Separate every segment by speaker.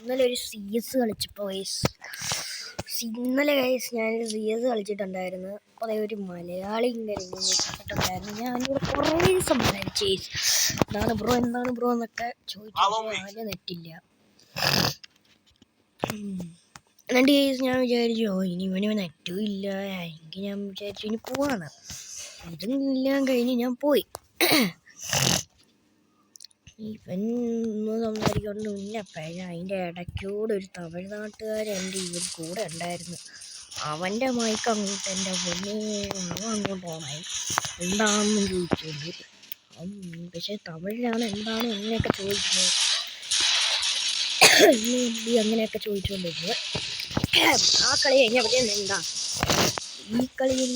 Speaker 1: ഇന്നലെ ഒരു CS കളിച്ചപ്പോൾ ഇന്നലെ ഞാനൊരു CS കളിച്ചിട്ടുണ്ടായിരുന്നു. കുറേ ഒരു മലയാളിയും കളിച്ചിട്ടുണ്ടായിരുന്നു. ഞാൻ അതിനോട് കുറേ സംസാരിച്ചു. എന്താണ് ബ്രോ എന്നൊക്കെ ചോദിച്ചു. അതിന് നെറ്റില്ല. എന്നിട്ട് ഞാൻ വിചാരിച്ചു ഇനി ഇവന് നെറ്റും ഇല്ല. എങ്കിൽ ഞാൻ വിചാരിച്ചു ഇനി പോവാണ്. ഇതെല്ലാം കഴിഞ്ഞ് ഞാൻ പോയി. ഇവൻ ഒന്ന് സംസാരിക്കൊണ്ട് മുന്നപ്പോഴും അതിൻ്റെ ഇടയ്ക്കൂടെ ഒരു തമിഴ്നാട്ടുകാരൻ എൻ്റെ ഇവൻ കൂടെ ഉണ്ടായിരുന്നു. അവൻ്റെ മൈക്ക് അങ്ങോട്ട് എൻ്റെ പൊന്നെ അവൻ അങ്ങോട്ട് ഓണായി. എന്താണെന്നും ചോദിച്ചുകൊണ്ട് പക്ഷേ തമിഴിലാണ് എന്താണ് അങ്ങനെയൊക്കെ ചോദിക്കുന്നത്. അങ്ങനെയൊക്കെ ചോദിച്ചുകൊണ്ടിരുന്നത്. ആ കളി കഴിഞ്ഞപ്പോൾ എന്താ ഈ കളിയിൽ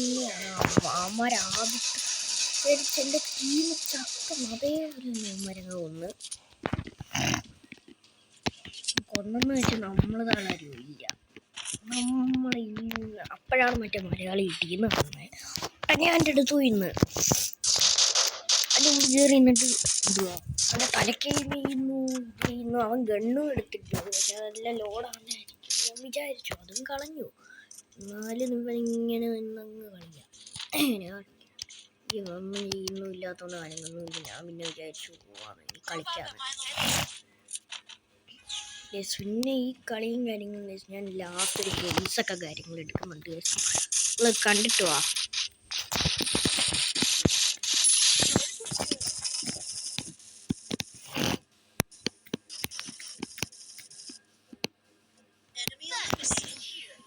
Speaker 1: എൻ്റെ ടീം ചക്കം അതേപോലെ മരങ്ങൾ കൊന്നെന്ന് വെച്ചാൽ നമ്മൾ തളരില്ല. നമ്മൾ അപ്പോഴാണ് മറ്റേ മലയാളി ടീം വന്നത്. ഞാൻ എൻ്റെ അടുത്ത് ഇന്ന് അതിന് കയറി നിന്നിട്ട് എന്തുവാ അവൻ്റെ തലക്കേന്ന് അവൻ ഗണ്ണും എടുത്തിട്ടുണ്ട്. പക്ഷെ അതെല്ലാം ലോഡാണെന്നായിരിക്കും ഞാൻ വിചാരിച്ചു. അതും കളഞ്ഞു. എന്നാലും ഇവനിങ്ങനെ നിന്നങ്ങ് കളിക്കാം. ഒന്നും ചെയ്യുന്നും ഇല്ലാത്തതുകൊണ്ട് കാര്യങ്ങളൊന്നുമില്ല. ഞാൻ പിന്നെ വിചാരിച്ചു പോവാന്ന് കളിക്കാന്ന്. പിന്നെ ഈ കളിയും കാര്യങ്ങളും ഞാൻ ലാസ്റ്റ് ഒരു ഗെയിംസൊക്കെ കാര്യങ്ങൾ എടുക്കുന്നുണ്ട്. നിങ്ങൾ കണ്ടിട്ട് വാ.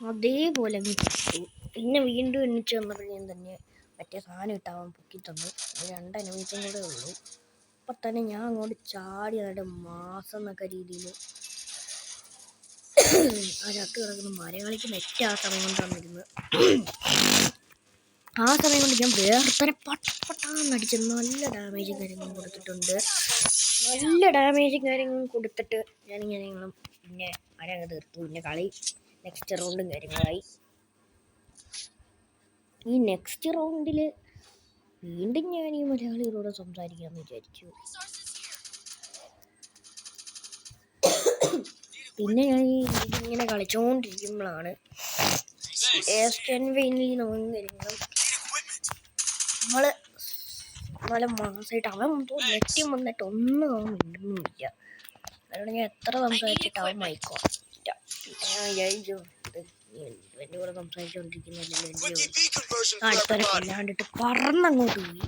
Speaker 1: അതേപോലെ കിട്ടു. പിന്നെ വീണ്ടും എണ്ണിച്ച് വന്നപ്പോഴേ തന്നെ മറ്റേ സാധനം ഇട്ടാവാൻ പൊക്കി തന്നു. 2 എനിമീസും കൂടെ ഉള്ളൂ. അപ്പം തന്നെ ഞാൻ അങ്ങോട്ട് ചാടി അതിൻ്റെ മാസം എന്നൊക്കെ രീതിയിൽ ആ ചത്ത് കിടക്കുന്ന മലയാളിക്ക് നെറ്റ് ആ സമയം കൊണ്ട് തന്നിരുന്നു. ആ സമയം കൊണ്ട് ഞാൻ വേറെ തന്നെ പട്ടാന്നടിച്ച് നല്ല ഡാമേജും കാര്യങ്ങളും കൊടുത്തിട്ടുണ്ട്. കൊടുത്തിട്ട് ഞാനിങ്ങനെ പിന്നെ ആരങ്ങ് തീർത്തു. പിന്നെ കളി നെക്സ്റ്റ് റൗണ്ടും കാര്യങ്ങളായി. ഈ നെക്സ്റ്റ് റൗണ്ടിൽ വീണ്ടും ഞാൻ ഈ മലയാളികളോട് സംസാരിക്കാമെന്ന് വിചാരിച്ചു. പിന്നെ ഞാൻ ഇങ്ങനെ കളിച്ചുകൊണ്ടിരിക്കുമ്പോഴാണ് നമ്മൾ നല്ല മാസമായിട്ട് അവൻ നെറ്റും വന്നിട്ട് ഒന്നും അവൻ മിണ്ടുന്നുമില്ല. അതുകൊണ്ട് ഞാൻ എത്ര സംസാരിച്ചിട്ട് അവൻ മൈക്കോ. പിന്നെ ഞാൻ വിചാരിച്ചു എൻ്റെ കൂടെ സംസാരിച്ചുകൊണ്ടിരിക്കുന്നില്ലല്ലോ എൻ്റെ അടുത്തവരെ കൊല്ലാണ്ടിട്ട് പറന്നങ്ങോട്ട് പോയി.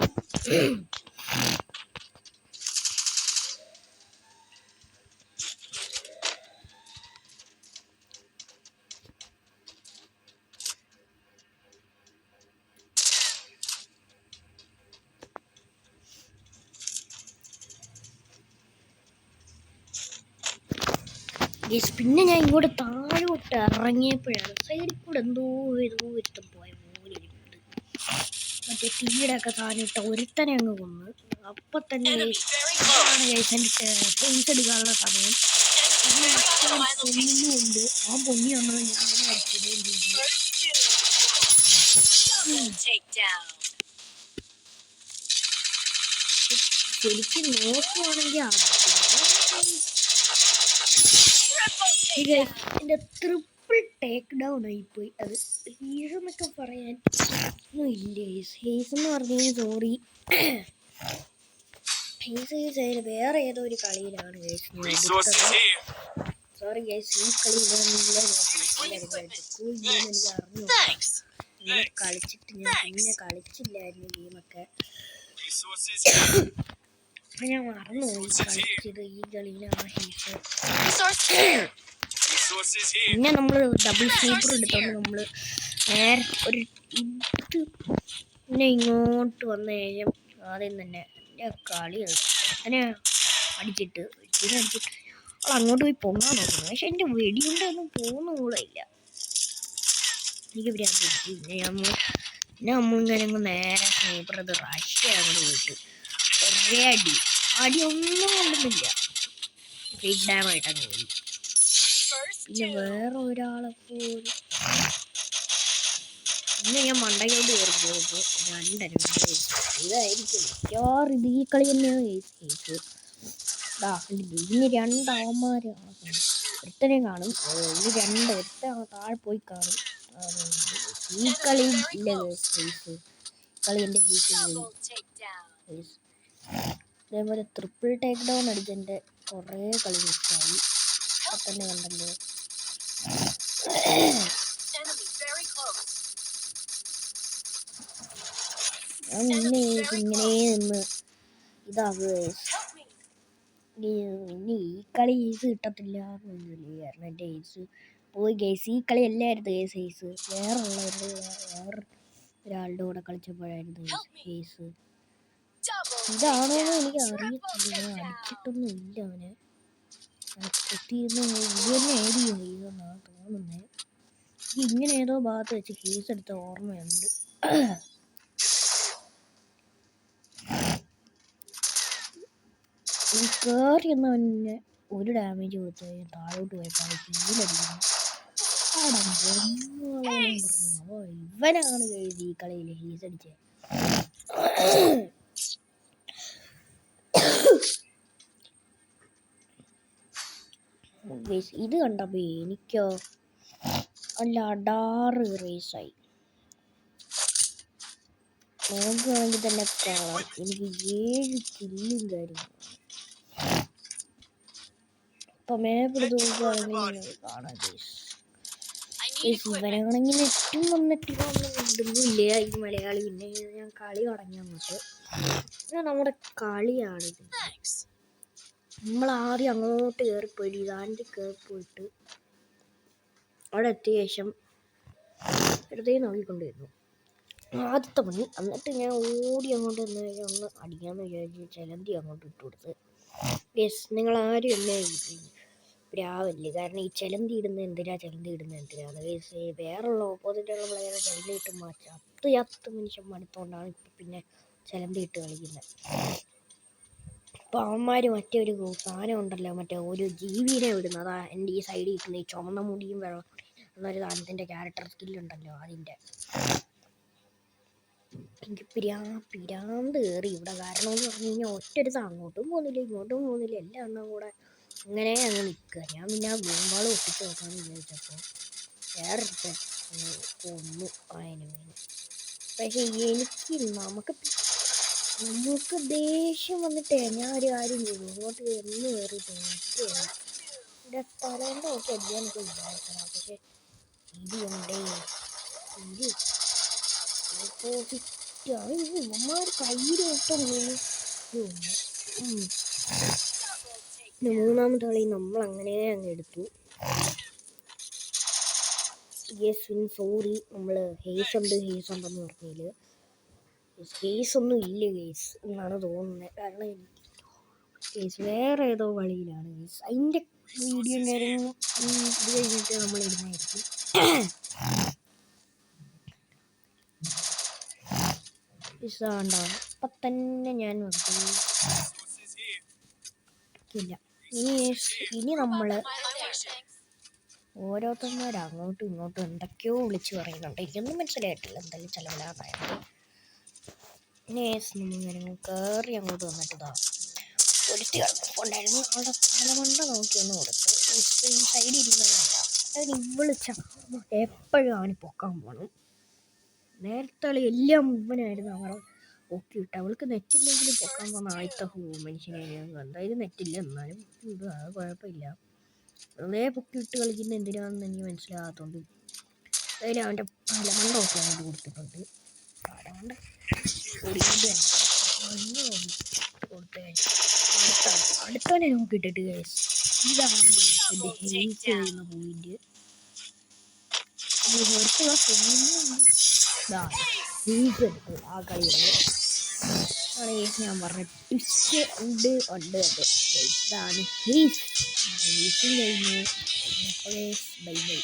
Speaker 1: പിന്നെ ഞാൻ ഇങ്ങോട്ട് താഴോട്ട് ഇറങ്ങിയപ്പോഴാണ് സൈഡിൽ കൂടെ ഏതോ ഒരുത്തം പോയ പോലെ ഇരിക്കുന്നത്. മറ്റേ തീയുടെ ഒക്കെ താഴെയിട്ട ഒരുത്തനെ അങ്ങ് കൊന്ന്. അപ്പം തന്നെ എൻ്റെ ഫേസ് എടുക്കാനുള്ള സമയം പൊന്നുണ്ട്. ആ പൊങ്ങി വന്നത് ഞാൻ അങ്ങനെ അടിച്ചിടുകയും ചെയ്തു. ശരിക്കും നോക്കുവാണെങ്കിൽ എൻ്റെ ട്രിപ്പിൾ ടേക്ക് ഡൗൺ ആയിപ്പോയി. അത് ഹീസ് എന്നൊക്കെ പറയാൻ ഇല്ലേ. ഹീസ് എന്ന് പറഞ്ഞാൽ സോറി ഹീസ് വേറെ ഏതോ ഒരു കളിയിലാണ് സോറി ഗൈസ്. ഈ കളിയിലെല്ലാം എനിക്ക് അറിഞ്ഞു കളിച്ചിട്ട് ഞാൻ പിന്നെ കളിച്ചില്ലായിരുന്നു ഗെയിമൊക്കെ. ഞാൻ മറന്നുപോയി കളിച്ചത് ഈ കളിയിലാണ് ഹീസ്. പിന്നെ നമ്മൾ ഡബിൾ സ്നൈപ്പർ എടുത്തോണ്ട് നമ്മൾ നേരെ ഒരു പിന്നെ ഇങ്ങോട്ട് വന്നു കഴിഞ്ഞാൽ ആദ്യം തന്നെ എൻ്റെ കളി അങ്ങനെ അടിച്ചിട്ട് അവൾ അങ്ങോട്ട് പോയി പൊങ്ങാൻ നോക്കുന്നു. പക്ഷെ എൻ്റെ വെടിയുണ്ടൊന്നും പോകുന്ന കൂടെ ഇല്ല. എനിക്ക് പിന്നെ നമ്മളിങ്ങനെ നേരെ സ്നൈപ്പർ അത് റഷ്യ അങ്ങോട്ട് പോയിട്ട് ഒരേ അടിയൊന്നും കൊണ്ടുന്നില്ല. ഫേക്ക് ഡാമായിട്ട് അങ്ങ് പോയി. പിന്നെ വേറെ ഒരാളെ പോലും പിന്നെ ഞാൻ മണ്ടയോട് കയറി പോകുമ്പോൾ 2 എനിമി ഇതായിരിക്കും മിക്കവാറും ഇത് ഈ കളി തന്നെയാണ് കേസ്. ഇതിന് 2 അവന്മാരാണ്. ഒരുത്തനെ കാണും. ഇനി രണ്ട് ഒരുത്ത താഴെ പോയി കാണും. ഈ കളി ഇല്ല ഫേസ് കളി എൻ്റെ ഫേസ് പോയി. അതേപോലെ ട്രിപ്പിൾ ടേക്ക് ഡൗൺ അടിച്ചെൻ്റെ കുറേ കളി മിസ്സായി. അപ്പം തന്നെ കണ്ടല്ലോ. ഞാൻ ഇങ്ങനെ നിന്ന് ഇതാകുക. ഇനി ഈ കളി ഈസ് കിട്ടത്തില്ല കാരണം എൻ്റെ ഈസ് പോയി ഗേസ്. ഈ കളി അല്ലായിരുന്നു ഈസ് വേറെ ഒരാളുടെ കൂടെ കളിച്ചപ്പോഴായിരുന്നു ഈസ്. ഇതാണോന്ന് എനിക്ക് അറിയത്തില്ല. അടിച്ചിട്ടൊന്നും ഇല്ല അവനെ. കുത്തിയിരുന്ന് ഇത് തന്നെ ആയിരിക്കും ഇതെന്നാണ് തോന്നുന്നത്. ഇങ്ങനെ ഏതോ ഭാഗത്ത് വെച്ച് കേസ് എടുത്ത ഓർമ്മയുണ്ട്. കയറി എന്നവനെ ഒരു ഡാമേജ് കൊടുത്തു കഴിഞ്ഞാൽ താഴോട്ട് പോയപ്പോൾ കീഴടിക്കുന്നു. ഇവനാണ് എഴുതി ഈ കളിയിൽ ഹീസ് അടിച്ചത്. ഇത് കണ്ടപ്പോ എനിക്കോ അല്ല അടാറ് റേസായി. നോക്കുകയാണെങ്കിൽ തന്നെ കാണാം എനിക്ക് 7 കില്ലും കാര്യങ്ങളും. ഇപ്പൊ മേപ്പെടുത്ത് നോക്കുകയാണെങ്കിൽ കാണാം ഇവനാണെങ്കിൽ നെറ്റും വന്നിട്ട് ഇതൊന്നുമില്ല ഈ മലയാളി. പിന്നെ ഞാൻ കളി തുടങ്ങി അങ്ങോട്ട്. നമ്മുടെ കളിയാണിത്. നമ്മൾ ആദ്യം അങ്ങോട്ട് കയറിപ്പോയി ഇതാൻ്റെ കയറിപ്പോയിട്ട് അവിടെ എത്തിയ ശേഷം വെറുതെ നോക്കിക്കൊണ്ടിരുന്നു ആദ്യത്തെ പണി. എന്നിട്ട് ഞാൻ ഓടി അങ്ങോട്ട് ഒന്ന് അടിക്കാമെന്ന് വിചാരിച്ച് ചലന്തി അങ്ങോട്ട് ഇട്ട് കൊടുത്ത്. യെസ്, നിങ്ങളാരും എന്നെ രാവില്ലേ. കാരണം ഈ ചലന്തി ഇടുന്നത് എന്തിനാണ് വേറെയുള്ള ഓപ്പോസിറ്റുള്ള പ്ലെയറെ ചലന്തി ഇട്ട് മാറ്റാം. 10 നിമിഷം മടുത്തോണ്ടാണ് ഇപ്പം പിന്നെ ചലന്തി ഇട്ട് കളിക്കുന്നത്. അപ്പോൾ അവന്മാർ മറ്റേ ഒരു സാധനം ഉണ്ടല്ലോ, മറ്റേ ഒരു ജീവിനെ വിടുന്നത്. അതാ എൻ്റെ ഈ സൈഡിൽ ഇരിക്കുന്ന ഈ ചുമന്ന മുടിയും വെള്ളം എന്നൊരു സാധനത്തിൻ്റെ ക്യാരക്ടർ സ്കില്ലുണ്ടല്ലോ അതിൻ്റെ. എനിക്ക് പിരാന്ത് കയറി ഇവിടെ. കാരണം എന്ന് പറഞ്ഞു കഴിഞ്ഞാൽ ഒറ്റൊരു അങ്ങോട്ടും പോകുന്നില്ല ഇങ്ങോട്ടും പോകുന്നില്ല. എല്ലാം എണ്ണം കൂടെ അങ്ങനെ അങ്ങ് നിൽക്കുക. ഞാൻ പിന്നെ ആ ഗൂമ്പാൾ ഒട്ടിച്ച് നോക്കാമെന്ന് വിചാരിച്ചപ്പോൾ വേറൊരുത്തൻ കൊന്നു അതിന് വേണ്ടി. പക്ഷേ നമുക്ക് ദേഷ്യം വന്നിട്ടേ ഞാൻ ഒരു കാര്യം ചെയ്തു. ഇങ്ങോട്ട് എന്ന് കയറിയിട്ട് എൻ്റെ തലേൻ്റെ നോക്കി അടിക്കാനൊക്കെ വിചാരിക്കണം. പക്ഷേ ഇത് കൊണ്ടേ ഇവന്മാർ കയ്യിൽ വിട്ടും. മൂന്നാമത്തെ കളി നമ്മൾ അങ്ങനെ അങ്ങ് എടുത്തു. സോറി, നമ്മൾ ഹേസ് ഉണ്ടെന്ന് പറഞ്ഞതിൽ ഹേസ് ഒന്നും ഇല്ല ഗേസ് എന്നാണ് തോന്നുന്നത്. കാരണം ഗേസ് വേറെ ഏതോ കളിയിലാണ് ഗേസ്. അതിൻ്റെ വീഡിയോ കാര്യങ്ങളും ഇത് കഴിഞ്ഞിട്ട് നമ്മൾ ഇടുന്നതായിരിക്കും. ഉണ്ടാവും അപ്പം തന്നെ ഞാൻ ഇല്ല. ഇനി നമ്മൾ ഓരോരുത്തന്മാർ അങ്ങോട്ടും ഇങ്ങോട്ടും എന്തൊക്കെയോ വിളിച്ച് പറയുന്നുണ്ട്. എനിക്കൊന്നും മനസ്സിലായിട്ടില്ല. എന്തായാലും ചിലവിലാതായത് ഇങ്ങനെ കയറി അങ്ങോട്ട് വന്നിട്ട് ഇതാ ഒരുത്തി ഉണ്ടായിരുന്നു. അവിടെ പലമണ്ട നോക്കിയൊന്ന് കൊടുത്ത് ഈ സൈഡിൽ ഇരിക്കുന്നതല്ല. അതിന് വിളിച്ച എപ്പോഴും അവന് പൊക്കാൻ പോകണം. നേരത്തെ കളി എല്ലാം ഇവനായിരുന്നു. അവളെ പൊക്കിയിട്ട് അവൾക്ക് നെറ്റില്ലെങ്കിലും പൊക്കാൻ പോകുന്ന ആദ്യത്തെ മനുഷ്യനെ. എന്തായാലും നെറ്റില്ല, എന്നാലും ഇത് അത് കുഴപ്പമില്ല. വെറുതെ പൊക്കിയിട്ട് കളിക്കുന്ന എന്തിനാണെന്ന് എനിക്ക് മനസ്സിലാകാത്തതുകൊണ്ട് എന്തായാലും അവൻ്റെ പലമണ്ട ഒക്കെ അങ്ങോട്ട് കൊടുത്തിട്ടുണ്ട്. പലമണ്ട അടുത്തവനെ നോക്കിയിട്ടിട്ട് ഇതാണ് എൻ്റെ ഹെൽത്ത് ചെയ്യുന്ന പോയിന്റ്. ആ കളിയാണ് ഞാൻ പറഞ്ഞ ട്വിസ്റ്റ് ഉണ്ട്. ഇതാണ് ഹീസ് കഴിഞ്ഞു. Bye bye.